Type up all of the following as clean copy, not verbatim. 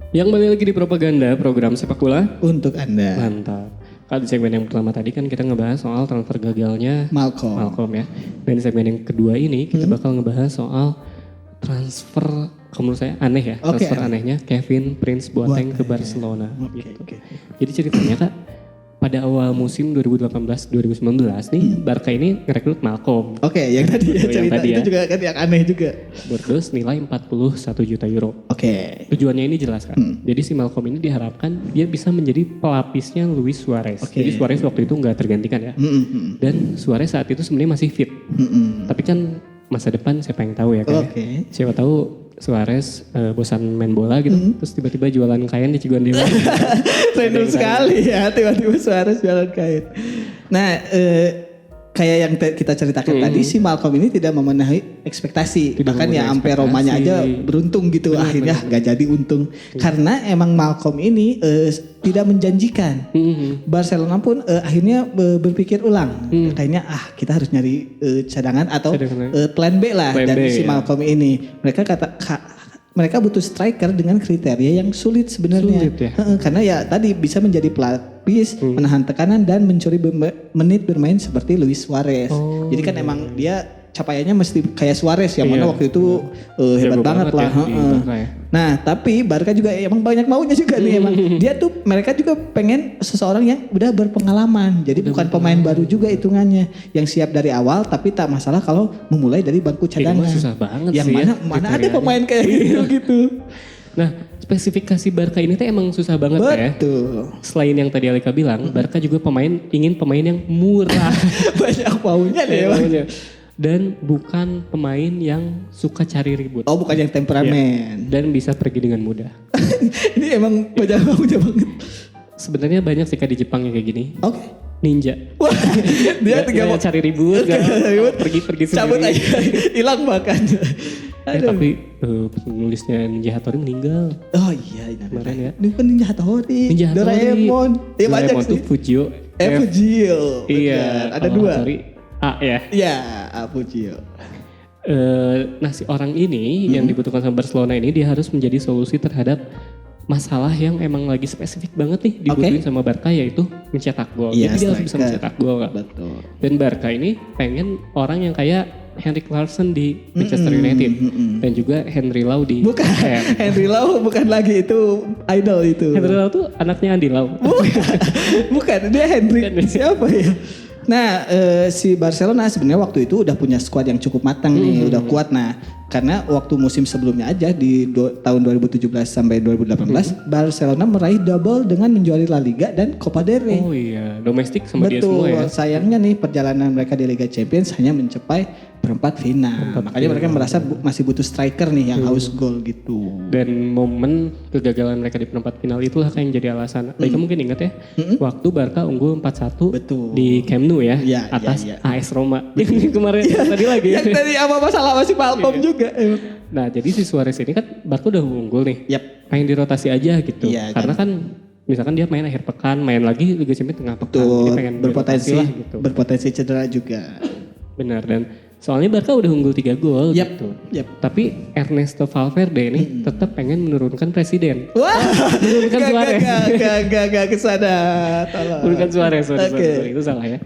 Yang balik lagi di propaganda program sepak bola Untuk Anda. mantap. Kalau di segmen yang pertama tadi kan kita ngebahas soal transfer gagalnya Malcolm ya. Dan di segmen yang kedua ini kita bakal ngebahas soal transfer, kalau menurut saya aneh ya, Oke, transfer anehnya Kevin Prince Boateng ke Barcelona. Gitu. Jadi ceritanya Kak, pada awal musim 2018-2019 nih Barca ini ngerekrut Malcolm. Oke, yang tadi ya Yang cerita tadi itu ya. juga kan yang aneh juga. Berdos nilai 41 juta euro. Oke. Tujuannya ini jelas kan. Jadi si Malcolm ini diharapkan dia bisa menjadi pelapisnya Luis Suarez. Oke. Jadi Suarez waktu itu nggak tergantikan ya. Dan Suarez saat itu sebenarnya masih fit. Tapi kan masa depan siapa yang tahu ya kan. Oke. Siapa tahu Suarez bosan main bola gitu. Terus tiba-tiba jualan kain di Ciguandewa. Random sekali ya tiba-tiba Suarez jalan kain. Nah kayak yang kita ceritakan tadi si Malcolm ini tidak memenuhi ekspektasi. Tidak Bahkan ya memenuhi sampai Romanya aja beruntung gitu akhirnya gak jadi untung. Karena emang Malcolm ini tidak menjanjikan. Barcelona pun akhirnya berpikir ulang. Kayaknya kita harus nyari cadangan atau plan B lah Plan dari B, si ya. Malcolm ini. Mereka butuh striker dengan kriteria yang sulit sebenarnya. Sulit ya. Karena ya tadi bisa menjadi pelapis, menahan tekanan dan mencuri menit bermain seperti Luis Suarez. Jadi kan emang dia capaiannya mesti kayak Suarez yang mana waktu itu hebat Jago banget lah. ya, di Barca ya. Nah tapi Barca juga emang banyak maunya juga nih emang. Mereka juga pengen seseorang yang udah berpengalaman. Jadi bukan pemain baru juga hitungannya. Yang siap dari awal tapi tak masalah kalau memulai dari bangku Ini cadangan. mah susah banget Yang sih mana ya. mana ada pemain kayak gitu. Nah spesifikasi Barca ini tuh emang susah banget ya. Betul. Selain yang tadi Alika bilang, Barca juga ingin pemain yang murah. Banyak maunya deh. Bang. Maunya. Dan bukan pemain yang suka cari ribut. Oh bukan yang temperamen. Dan bisa pergi dengan mudah. Ini emang banyak maunya banget. Sebenarnya banyak sih Kak di Jepang yang kayak gini. Oke. Ninja. Wah dia Gak tiga mau cari ribut, pergi sendiri. cabut aja hilang makanya. Tapi penulisnya Ninja Hattori meninggal. Oh iya Kemarin ya. Ini kan Ninja Hattori. Ninja Hattori. Doraemon. Ya banyak Doraemon sih. tuh Fujio. Fujio. Iya. Ada kalau 2. Hattori A ya. Iya Fujio. Nah si orang ini yang dibutuhkan sama Barcelona ini dia harus menjadi solusi terhadap masalah yang emang lagi spesifik banget nih dibutuhin sama Barca yaitu mencetak gol. Iya, Jadi dia harus bisa striker. mencetak gol kan. Betul. Dan Barca ini pengen orang yang kayak Henrik Larsson di Manchester United dan juga Henry Lau di Bukan Henry Lau bukan lagi itu idol itu. Henry Lau tuh anaknya Andy Lau. Bukan dia Henry Bukan. siapa ya? Nah si Barcelona sebenarnya waktu itu udah punya skuad yang cukup matang nih, udah kuat. Nah karena waktu musim sebelumnya aja di tahun 2017 sampai 2018 Barcelona meraih double dengan menjuari La Liga dan Copa del Rey. Oh iya, domestik sama dia semua ya. Sayangnya nih perjalanan mereka di Liga Champions hanya mencapai perempat final. Makanya mereka merasa masih butuh striker nih yang haus gol gitu. Dan momen kegagalan mereka di perempat final itulah kayak yang jadi alasan. Mereka mungkin ingat ya, waktu Barca unggul 4-1 Betul. di Camp Nou ya, Iya, atas iya. AS Roma. Yang kemarin tadi lagi. Yang tadi apa masalah masih Malcolm juga. Nah jadi si Suarez ini kan Barca udah unggul nih. Yap. Pengen dirotasi aja gitu. Iya, Karena kan misalkan dia main akhir pekan, main lagi Liga Champions tengah pekan. Dia Betul. pengen Berpotensi dirotasi lah gitu. berpotensi cedera juga. Benar, dan soalnya Barca udah unggul 3 gol Yap. gitu. Yap. Tapi Ernesto Valverde ini tetap pengen menurunkan presiden. Wah, Menurunkan Suarez. Gak kesana. Tolong. Menurunkan Suarez, sorry, Oke. itu salah ya.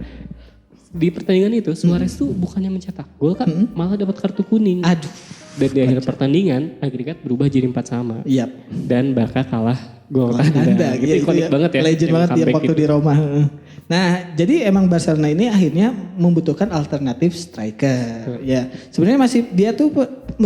Di pertandingan itu Suarez tuh bukannya mencetak gol kan, malah dapat kartu kuning. Aduh. Dan di akhir pertandingan agregat berubah jadi 4-4. Yap. Dan Barca kalah gol tanda. Gitu Iya, ikonik banget ya. Legend yang banget dia comeback waktu itu. di Roma. Nah, jadi emang Barcelona ini akhirnya membutuhkan alternatif striker. Ya, sebenarnya masih dia tuh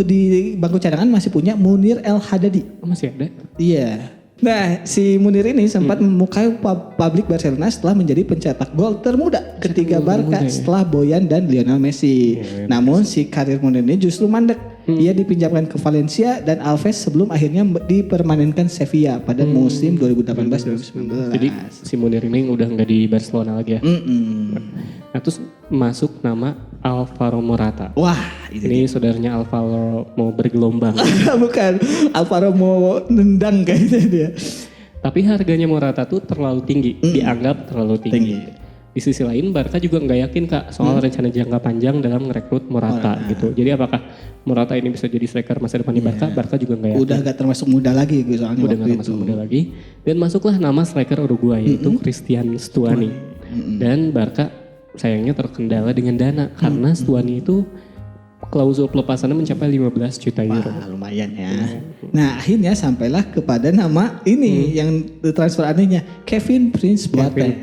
di bangku cadangan masih punya Munir El Haddadi. Oh, masih ada? Iya. Nah, si Munir ini sempat memukai publik Barcelona setelah menjadi pencetak gol termuda ketiga Barca setelah Boyan dan Lionel Messi. Namun si karir Munir ini justru mandek. Ia dipinjamkan ke Valencia dan Alves sebelum akhirnya dipermanenkan Sevilla pada musim 2018-2019. Jadi si Munir ini udah nggak di Barcelona lagi ya. Nah terus masuk nama Alvaro Morata. Wah, Ini saudaranya Alvaro mau bergelombang. bukan Alvaro mau nendang kayaknya dia. Tapi harganya Morata tuh terlalu tinggi, dianggap terlalu tinggi. di sisi lain Barca juga nggak yakin Kak soal rencana jangka panjang dalam merekrut Morata gitu. Jadi apakah Morata ini bisa jadi striker masa depan di Barca? Barca juga nggak yakin. Udah gak termasuk muda lagi soalnya Udah waktu nggak termasuk muda lagi. Dan masuklah nama striker Uruguay yaitu Christian Stuani. Dan Barca sayangnya terkendala dengan dana karena Stuani itu klausul pelepasannya mencapai 15 juta euro. Wah, lumayan ya. Nah akhirnya sampailah kepada nama ini yang transfer anehnya Kevin Prince Boateng.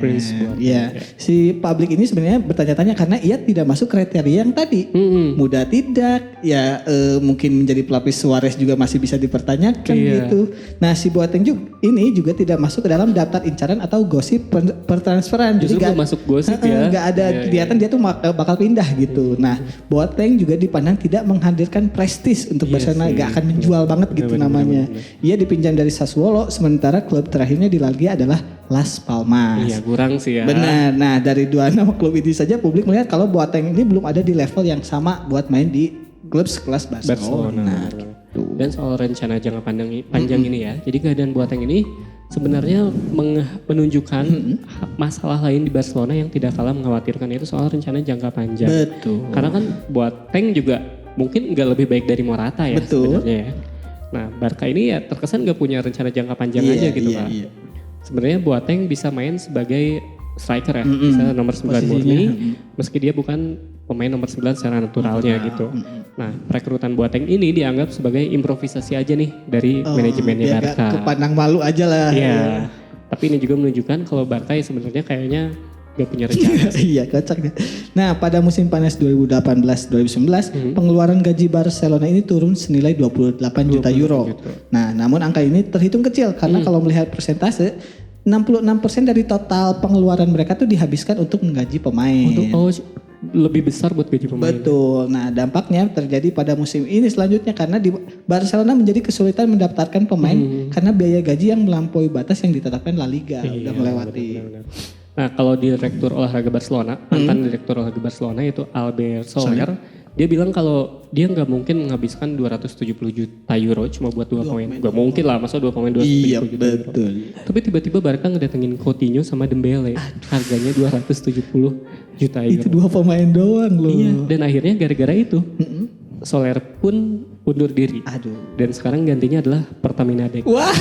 Ya, si publik ini sebenarnya bertanya-tanya karena ia tidak masuk kriteria yang tadi. Muda tidak, ya mungkin menjadi pelapis Suarez juga masih bisa dipertanyakan gitu. Nah si Boateng ini juga tidak masuk ke dalam daftar incaran atau gosip pertransferan. Justru Jadi masuk gosip ya. Gak ada kelihatan dia tuh bakal pindah gitu. Nah Boateng juga dipandang tidak menghadirkan prestis untuk Barcelona, gak akan menjual banget gitu namanya. Ia dipinjam dari Sassuolo, sementara klub terakhirnya di La Liga adalah Las Palmas. Iya kurang sih ya. Benar. Nah dari dua nama klub ini saja publik melihat kalau Boateng ini belum ada di level yang sama buat main di klub sekelas Barcelona. Gitu. Dan soal rencana jangka panjang ini ya. Jadi kehadiran Boateng ini sebenarnya menunjukkan masalah lain di Barcelona yang tidak kalah mengkhawatirkan, itu soal rencana jangka panjang. Betul. Karena kan Boateng juga mungkin nggak lebih baik dari Morata ya sebenarnya ya. Nah Barca ini ya terkesan nggak punya rencana jangka panjang aja gitu Pak. Sebenarnya Boateng bisa main sebagai striker ya, misalnya nomor 9 murni, meski dia bukan pemain nomor 9 secara naturalnya gitu. Nah perekrutan Boateng ini dianggap sebagai improvisasi aja nih dari manajemennya Barca. Kepandang malu aja lah. Iya, tapi ini juga menunjukkan kalau Barca ya sebenarnya kayaknya gak punya rencana. Iya kocak deh. Nah pada musim panas 2018-2019 pengeluaran gaji Barcelona ini turun senilai 28 juta euro. Nah namun angka ini terhitung kecil karena kalau melihat persentase 66% dari total pengeluaran mereka tuh dihabiskan untuk menggaji pemain. Lebih besar buat gaji pemain. Betul. Nah dampaknya terjadi pada musim ini selanjutnya karena di Barcelona menjadi kesulitan mendaftarkan pemain karena biaya gaji yang melampaui batas yang ditetapkan La Liga. Udah melewati. Benar. Nah kalau direktur olahraga Barcelona, mantan direktur olahraga Barcelona itu Albert Soler, dia bilang kalau dia nggak mungkin menghabiskan 270 juta euro cuma buat dua pemain. Gak mungkin lah, masa dua pemain 270 juta euro. Tapi tiba-tiba Barca ngedatengin Coutinho sama Dembele, harganya 270 juta euro. Itu dua pemain doang loh. Iya, dan akhirnya gara-gara itu Soler pun undur diri. Dan sekarang gantinya adalah Pertamina Deck. Wah,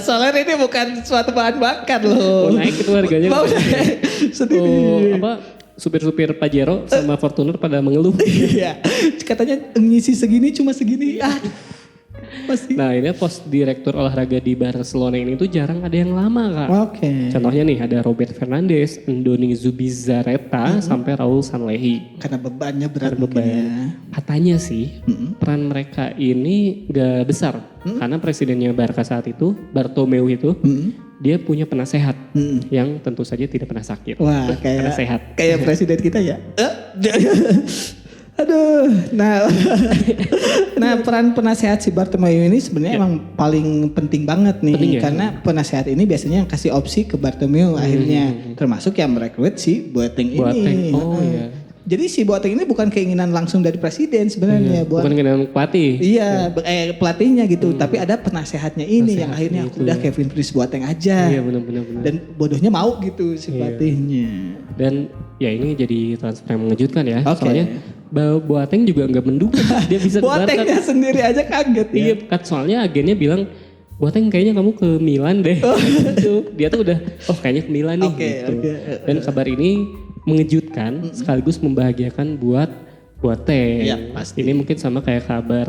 Soler ini bukan suatu bahan bakar loh. Mau naik itu harganya. Mau naik. Supir-supir Pajero sama Fortuner pada mengeluh. Iya, katanya ngisi segini cuma segini. Pasti. Nah ini pos direktur olahraga di Barcelona ini tuh jarang ada yang lama Kak. Contohnya nih ada Robert Fernandes, Andoni Zubizarreta, sampai Raul Sanllehi. Karena bebannya berat. Katanya sih peran mereka ini gak besar. Karena presidennya Barca saat itu, Bartomeu itu, dia punya penasehat yang tentu saja tidak pernah sakit. Wah kayak presiden kita ya. Aduh, nah peran penasehat si Bartomeu ini sebenarnya emang paling penting banget nih, karena penasehat ini biasanya yang kasih opsi ke Bartomeu akhirnya, termasuk yang merekrut si Boateng ini. Jadi si Boateng ini bukan keinginan langsung dari presiden sebenarnya, bukan keinginan pelatih. Iya, pelatihnya gitu, tapi ada penasehatnya ini yang akhirnya udah Kevin Prince Boateng aja. Iya benar. Dan bodohnya mau gitu si pelatihnya. Dan ya ini jadi transfer yang mengejutkan ya, soalnya Boateng juga nggak menduga dia bisa Boatengnya sendiri aja kaget ya. Iya, soalnya agennya bilang Boateng kayaknya kamu ke Milan deh. Dia tuh udah kayaknya ke Milan nih gitu. Dan kabar ini mengejutkan sekaligus membahagiakan buat Boateng. Ya, pasti. Ini mungkin sama kayak kabar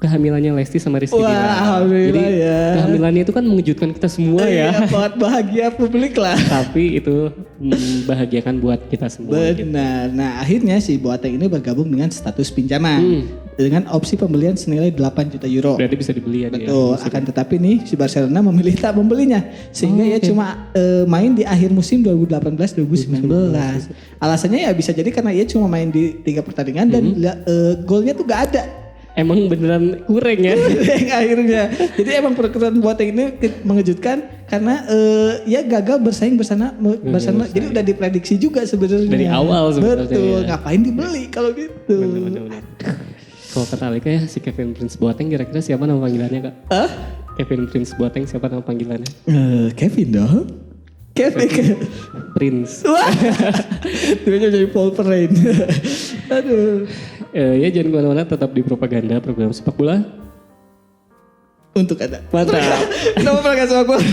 kehamilannya Lesti sama Rizky Bilar. Jadi kehamilannya itu kan mengejutkan kita semua ya. Buat bahagia publik lah. Tapi itu membahagiakan buat kita semua. Benar. Gitu. Nah akhirnya si Boateng ini bergabung dengan status pinjaman. Dengan opsi pembelian senilai 8 juta euro. Berarti bisa dibeli ya. Betul. Akan tetapi nih si Barcelona memilih tak membelinya. Sehingga ia cuma main di akhir musim 2018-2019. Alasannya ya bisa jadi karena ia cuma main di 3 pertandingan dan golnya tuh gak ada. Emang beneran kurang ya. Akhirnya. Jadi emang perekrutan Boateng ini mengejutkan karena ya gagal bersaing bersama. Jadi udah diprediksi juga sebenarnya. Dari awal sebenarnya. Betul. Ya. Ngapain dibeli kalau gitu. Bener. Kalau kata Alika ya si Kevin Prince Boateng kira-kira siapa nama panggilannya Kak? Kevin Prince Boateng siapa nama panggilannya? Kevin dong. Kevin. Prince. Wah. Tiba-tiba jadi Paul Perrain. Aduh. Ya jangan kemana-mana, tetap di Propaganda, program sepak bola untuk Anda. mantap. Kenapa program sepak bola?